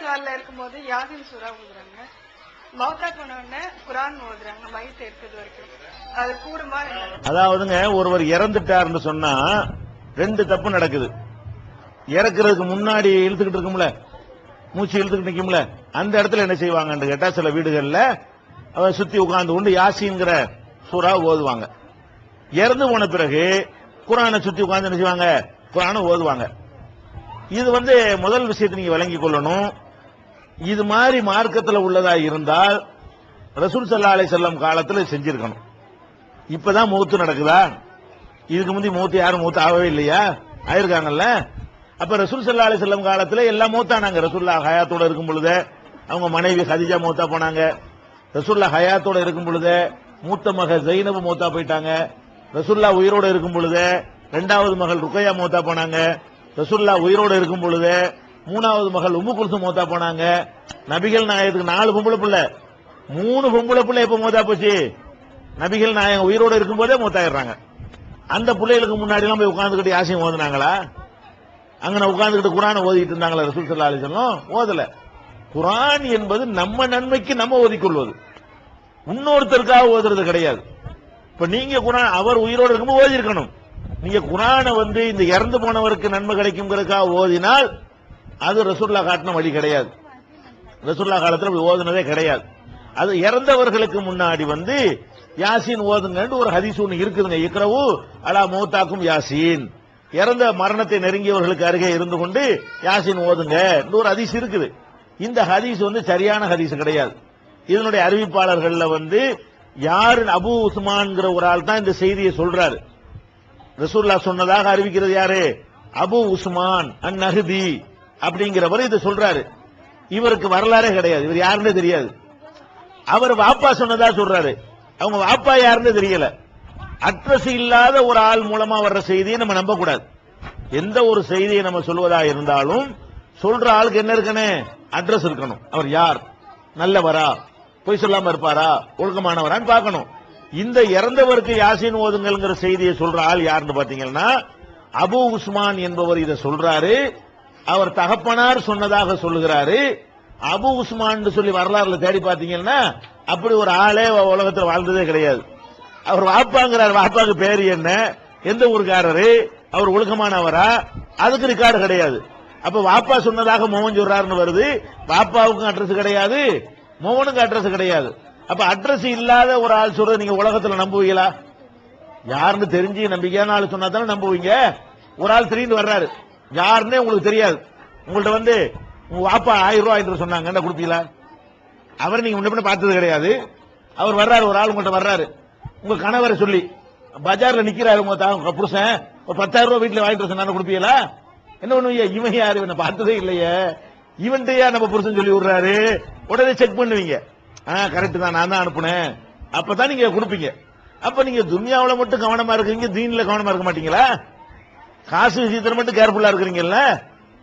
ஹால்ல இருக்கும்போது யாசின் சூரா ஓதுறாங்க, மௌத்தா போன உடனே குரான் ஓதுறாங்க மையத்தை இருக்கிறது வரைக்கும். அது கூடுமா? அதாவதுங்க, ஒருவர் இறந்துட்டாருன்னு சொன்னா ரெண்டு தப்பு நடக்குது. இறக்குறதுக்கு முன்னாடி இழுத்துக்கிட்டு இருக்கும்ல, மூச்சு இழுத்துக்கிட்டு நிக்கும்ல, அந்த இடத்துல என்ன செய்வாங்கன்னு கேட்டா சில வீடுகள்ல அவர் சுத்தி உட்கார்ந்து கொண்டு யாசின்ங்கிற சூறா ஓதுவாங்க. இறந்து போன பிறகு குரானை சுத்தி உட்கார்ந்து என்ன செய்வாங்க, குரானை ஓதுவாங்க. இது முதல் விஷயத்தை நீங்க விளங்கிக் கொள்ளணும். இது மாதிரி மார்க்கத்தில் உள்ளதா இருந்தால் ரசூல் ஸல்லல்லாஹு அலைஹி வஸல்லம் காலத்தில் செஞ்சிருக்கணும். இப்பதான் மௌத்து நடக்குதா? இதுக்கு முந்தி மௌத்து யாரும் மௌத்து ஆகவே இல்லையா? ஆயிருக்காங்கல்ல. அப்ப ரசூல் ஸல்லல்லாஹு அலைஹி வஸல்லம் காலத்தில் எல்லாம் மௌத்தானாங்க. ரசூலுல்லாஹ் ஹயாத்தோட இருக்கும் பொழுது அவங்க மனைவி கதீஜா மௌத்தா போனாங்க. ரசூலுல்லாஹ் ஹயாத்தோட இருக்கும் பொழுது மூத்த மகள் ஜைனப் மௌத்தா போயிட்டாங்க. ரசூலுல்லாஹ் உயிரோட இருக்கும் பொழுது இரண்டாவது மகள் ருக்கையா மௌத்தா போனாங்க. ரசூலுல்லாஹ் உயிரோட இருக்கும் பொழுது மூணாவது மகள் உம்மு குல்சும் மௌத்தா போனாங்க. நபிகள் நாயகத்துக்கு 4 பொம்பளை பிள்ளை, 3 பொம்பளை பிள்ளை எப்ப மௌத்தா போச்சு? நபிகள் நாயகம் உயிரோட இருக்கும் போதே மௌத்தாயிடுறாங்க. அந்த பிள்ளைகளுக்கு முன்னாடி எல்லாம் போய் உட்கார்ந்துகிட்டு யாசின் ஓதுனாங்களா? அங்க உட்கார்ந்துகிட்டு குரானை ஓதிட்டு இருந்தாங்களா ரசூல் ஸல்லல்லாஹு அலைஹி வஸல்லம்? ஓதல. குரான் என்பது நம்ம நன்மைக்கு நம்ம ஓதிக்கொள்வது, இன்னொருத்தருக்காக ஓதுறது கிடையாது. இப்ப நீங்க குரான் அவர் உயிரோடு இருக்கும்போது ஓதி இருக்கணும். நீங்க குரானை இந்த இறந்து போனவருக்கு நன்மை கிடைக்கும்ங்கிறதுக்காக ஓதினால் அது ரசூலுல்லாஹ் காட்டின வழி கிடையாது. ரசூலுல்லாஹ் காலத்தில் ஓதுனதே கிடையாது. அது இறந்தவர்களுக்கு முன்னாடி யாசின் ஓதுங்கன்னு ஒரு ஹதீஸ் ஒன்று இருக்குதுங்க. இக்ரவு அலா மௌத்தாக்கும் யாசின், இறந்த மரணத்தை நெருங்கியவர்களுக்கு அருகே இருந்து கொண்டு யாசின் ஓதுங்க ஒரு ஹதீஸ் இருக்குது. இந்த ஹதீஸ் சரியான ஹதீஸ் கிடையாது. இதனுடைய அறிவிப்பாளர்கள்ல யாரு அபு உஸ்மான்ங்கிற ஒரு ஆள் தான் இந்த செய்தியை சொல்றாரு. ரசூலுல்லாஹ் சொன்னதாக அறிவிக்கிறது யாரு? அபு உஸ்மான் அன்-நஹ்தி அப்படிங்கிறவர் இதை சொல்றாரு. இவருக்கு வரலாறே கிடையாது, இவர் யாருன்னே தெரியாது. அவர் வாப்பா சொன்னதா சொல்றாரு, அவங்க வாப்பா யாருன்னு தெரியல. அட்ரஸ் இல்லாத ஒரு ஆள் மூலமா வர்ற செய்தியை நம்ம நம்ப கூடாது. எந்த ஒரு செய்தியை நம்ம சொல்வதா இருந்தாலும் சொல்ற ஆளுக்கு என்ன இருக்கணும்? அட்ரஸ் இருக்கணும். அவர் யார், நல்லவரா, பொய் சொல்லாம இருப்பாரா, ஒழுக்கமானவரான்னு பார்க்கணும். இந்த இறந்தவருக்கு யாசின் ஓதுங்கள்ங்கிற செய்தியை சொல்ற ஆள் யாருன்னு பாத்தீங்கன்னா அபு உஸ்மான் என்பவர் இதை சொல்றாரு. அவர் தகப்பனார் சொன்னதாக சொல்லுகிறாரு. அபு உஸ்மான் சொல்லி வரலாறுல தேடி பாத்தீங்கன்னா அப்படி ஒரு ஆளே உலகத்தில் வாழ்ந்ததே கிடையாது. அவர் வாப்பாங்கிறார். வாப்பாக்கு பேரு என்ன, எந்த ஊருக்காரரு, அவர் ஒழுக்கமானவரா, அதுக்கு ரெக்கார்டு கிடையாது. அப்ப வாப்பா சொன்னதாக மோகன் சொல்றாருன்னு வருது. வாப்பாவுக்கும் அட்ரஸ் கிடையாது, மோகனுக்கு அட்ரஸ் கிடையாது. அப்ப அட்ரஸ் இல்லாத ஒரு ஆள் சொல்றது நீங்க உலகத்துல நம்புவீங்களா? யாருன்னு தெரிஞ்சு நம்பிக்கையான ஆள் சொன்னா தானே நம்புவீங்க. ஒரு ஆள் திடீர்னு வர்றாரு, யாருன்னே உங்களுக்கு தெரியாது, உங்கள்ட்ட உங்க வாப்பா 1000 ரூபாய் என்று சொன்னாங்க, என்ன கொடுப்பீங்களா? அவர் நீங்க முன்ன பார்த்தது கிடையாது. அவர் வர்றாரு, ஒரு ஆள் உங்கள்ட்ட வர்றாரு, உங்க கணவரை சொல்லி பஜார்ல நிக்கிறாரு, உங்க புருஷன் ஒரு 10,000 ரூபாய் வீட்டுல வாங்கிட்டு சொன்னா கொடுப்பீங்களா? என்ன பண்ணுவீங்க? இவன் யாரு, இவனை பார்த்ததே இல்லையே, இவன்டையா நம்ம புருஷன் சொல்லி விடுறாரு, உடனே செக் பண்ணுவீங்க. கரெக்ட் தான், நான் தான் அனுப்புனேன், அப்பதான் நீங்க கொடுப்பீங்க. அப்ப நீங்க துன்யாவுல மட்டும் கவனமா இருக்கீங்க, தீன்ல கவனமா இருக்க மாட்டீங்களா? காசு விஷயத்துல மட்டும் கேர்ஃபுல்லா இருக்கிறீங்கல்ல,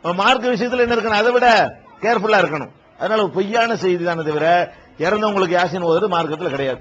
மார்க்க விஷயத்துல என்ன இருக்கணும்? அதை விட கேர்ஃபுல்லா இருக்கணும். அதனால பொய்யான செய்தி தானே தவிர இறந்தவங்களுக்கு யாசின் ஓதுறது மார்க்கத்தில் கிடையாது.